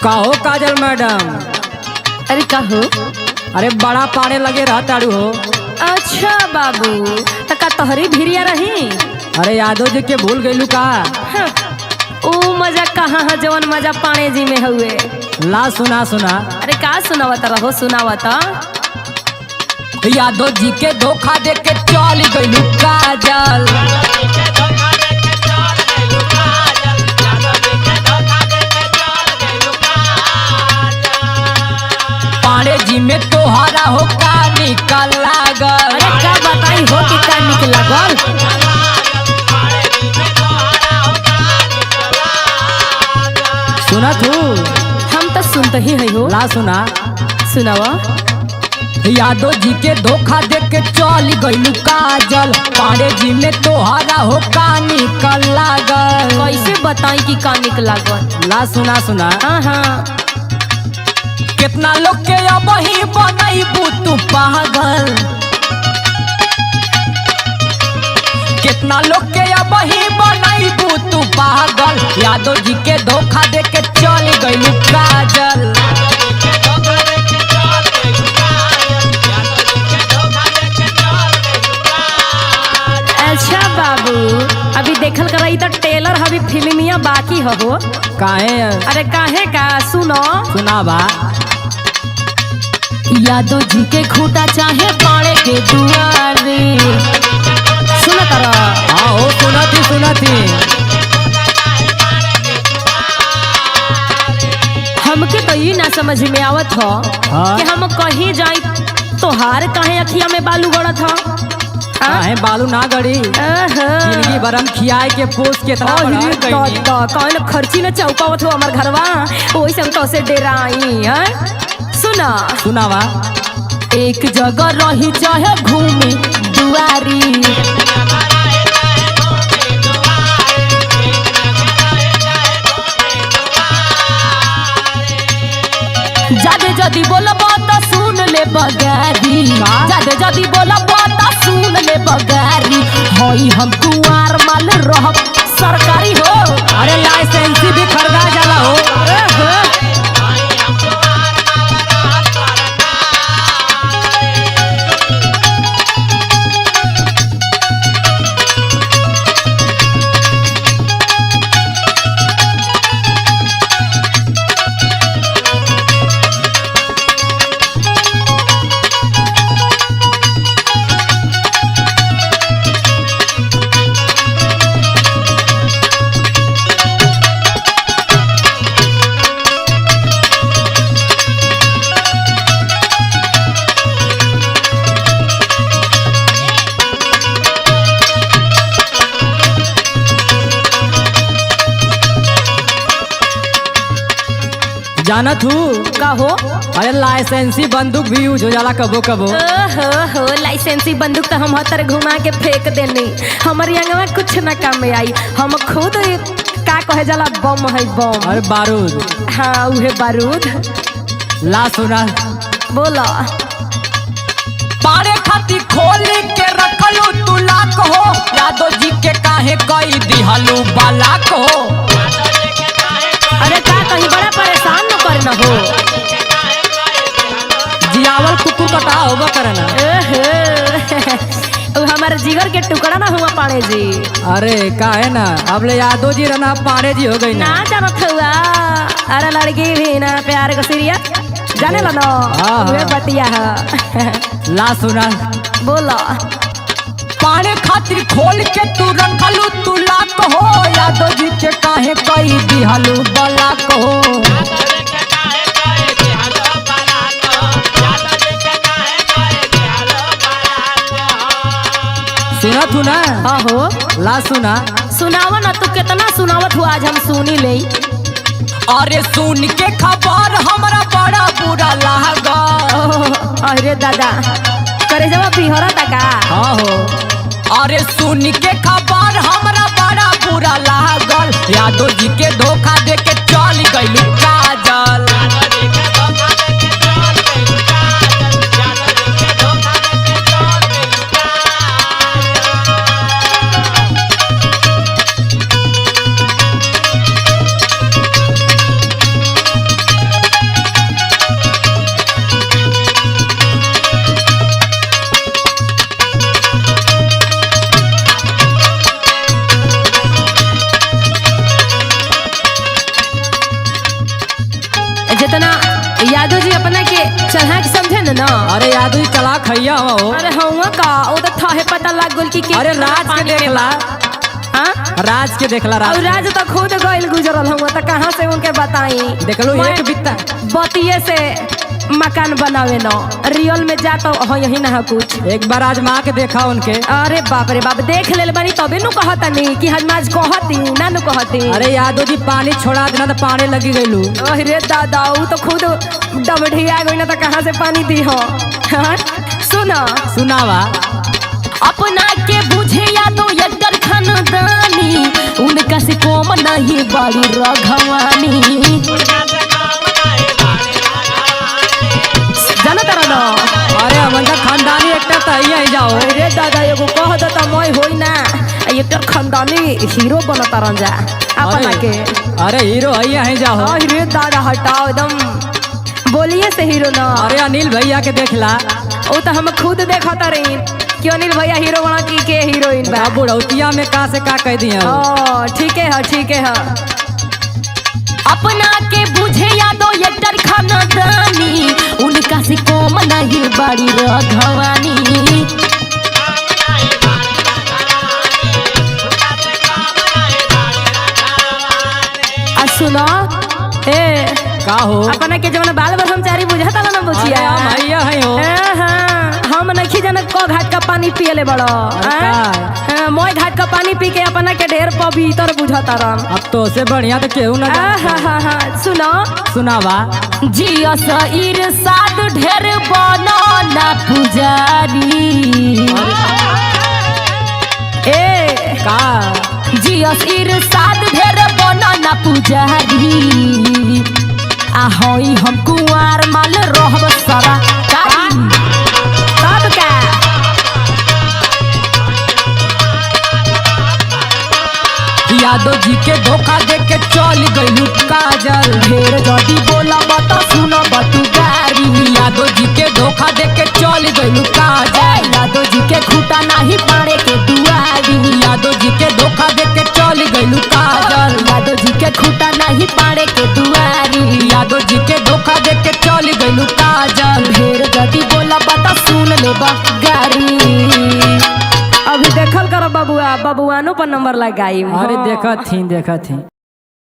कहो काजल मैडम। अरे कहो। अरे बड़ा पाने लगे रहा ताड़ू हो। अच्छा बाबू तका तोहरी भिरिया रही। अरे यादव जी के भूल गईलू का। हाँ, ओ मजा कहाँ है जवन मजा पाने जी में हुए। ला सुना सुना। अरे का सुनावत रहो सुनावत। यादव जी के धोखा दे के चल गईलू काजल। पाड़े जी में तोहरा हो का निकल लागल। अरे क्या बताई हो कि का निकल लागल। सुना तू। हम तो सुनते ही है हो। ला सुना। सुनावा। यादव जी के धोखा दे के चल गईलू काजल। पाड़े जी में तोहरा हो का निकल लागल। कैसे बताई कि का निकल लागल। ला सुना सुना। हाँ कितना लोग के अब ही बनैबू तू पागल। कितना लोग के अब ही बनैबू तू पागल। यादव जी के धोखा दे के चल गईलू काजल। अच्छा बाबू अभी देखल कराई तो टेलर अभी फिल्मिया बाकी हो। काहे। अरे काहे का सुनो। सुना बा। यादव जी के खूटा चाहे पाड़े के दुआरे। सुना तारा। हाँ हो सुनती सुनती। हमके तो ये ना समझ में आवत हो हाँ? कि हम कहीं जाई तोहार काहे अखिया में बालू गड़त हो। काहे बालू ना गड़ी। जिंदगी भर हम खियाए के पोस के इतना बड़ा कइनी। कौन खर्ची न चौकावत हो हमार घरवा वही से हम तो से डेराई हैं। सुना सुनावा। एक जगह रही चाहे घूमी दुआरी। जादे जदी बोलब तो सुन ले बगारी। जादे जदी बोलब तो सुन ले बगारी। होई हम कुंवार माल रहब सरकारी हो। अरे लाइसेंस भी खरीदा जाला हो। जाना तू का हो। अरे लाइसेंसी बंदूक भी यूज हो जाला कबो कबो। हो लाइसेंसी बंदूक तो हम हतर घुमा के फेंक देनी। हमारी अंगवा कुछ न काम में आई। हम खुद का कहे जाला बम है बम। अरे बारूद। हाँ उहे बारूद। ला सुना। बोला। पारे खाती खोल के रखलू तू लाख हो। यादव जी के काहे कई दिहलू बालाक हो। अरे का कहीं बड़ा परेशान न करना हो। जियावल कुकुर कटा होगा करना। हमारे जिगर के टुकड़ा ना हुआ पाड़े जी। अरे काहे ना अब ले यादव जी रहना पाड़े जी हो गई ना। ना जानत हुआ। अरे लड़की भी ना प्यार को सीरिया जाने ला ना। वे बतिया है। ला सुना। बोला। पाने खातिर खोल के तू रखलू तू लाख हो। यादव जी के काहे कई दिहलू बलाक हो। सुना तू ना। हाँ हो। ला सुना। सुनावा ना तू कितना सुनावत हो आज हम सुनी ले। अरे सुन के खबर हमरा बड़ा बुरा लगा। अरे दादा करे जब बिहरा तका। हाँ हो। अरे सुन के खबर हमरा बड़ा बुरा लागल। यादव जी के धोखा दे के चल गईलू काजल। चढ़ा के समझे ना। अरे यादव जी चला खैया हो। अरे हुआ का वो तो थाहे पता लग गल कि अरे राज के देखला, हाँ राज के देखला, और राज तो खुद गइल गुजरल हुआ तो कहाँ से उनके बताई। देखलो एक बित्ता बतिये से मकान बनावे न, रियल में जा तो हो यही ना कुछ। एक बार आजमा के देखा उनके। अरे बाप रे बाप, देख ले बनी तबे नु कहतनी कि हजमाज कहती ना नु कहती। अरे यादव जी पानी छोड़ा देना तो पानी लगी गईलू। अरे दादा वो तो खुद डबढिया गई ना तो कहाँ से पानी दी हो। हाँ? सुना सुनावा। अपना के बुझे या तो यकर खानदानी, उनका से कम नहीं बड़ी रघवानी। जाना तारा ना। अरे हमारा खानदानी एकटा तो ही जाओ। अरे दादा एगो कह दो तो मैं होई ना एकटर खानदानी हीरो बना तारा जा अपना के। अरे हीरो है जाओ। अरे दादा हटाओ एकदम बोलिए से हीरो ना। अरे अनिल भैया के देखला, वो तो हम खुद देखा रही कि अनिल भैया हीरो बना की के हीरोइन बा। बुढ़ौतिया में का से का कह दिया। ठीक है ठीक है। अपना के बुझे या दो एकटर खानदानी, उनका से कम नहीं बड़ी रघवानी। सुनो ए का हो अपना के जवन बाल ब्रह्मचारी बुझाता ना बुझिया। भैया है हो। हम नहीं जान को घाट का पानी पियले बड़ो। मोय घाट का पानी पी के अपना के ढेर पवित्र बुझाता रम। अब तो से बढ़िया तो केहू ना। सुनो सुनावा। जिया सईर साथ ढेर बनो ना पुजारी। ए का जिया सईर साथ ढेर बनो ना पुजारी। आ होई हम कुंवार माल रहब सारा तब का। यादव जी के धोखा दे के चल गईलू काजल। ढेर जदी बोला बता सुना बतू गारी। यादव जी के धोखा दे के चल गईलू काजल। यादव जी के खूटा नहीं पाड़े के दुआरी। यादव जी के धोखा दे के चल गईलू काजल। यादव जी के खूटा नहीं पाड़े के दुआरी। यादव जी के धोखा दे के चल गईलू काजल। ढेर जदी बोला बता सुन ले गारी। अभी देखल कर बबुआ, बबुआनो पर नंबर लगाई। अरे देखत थी।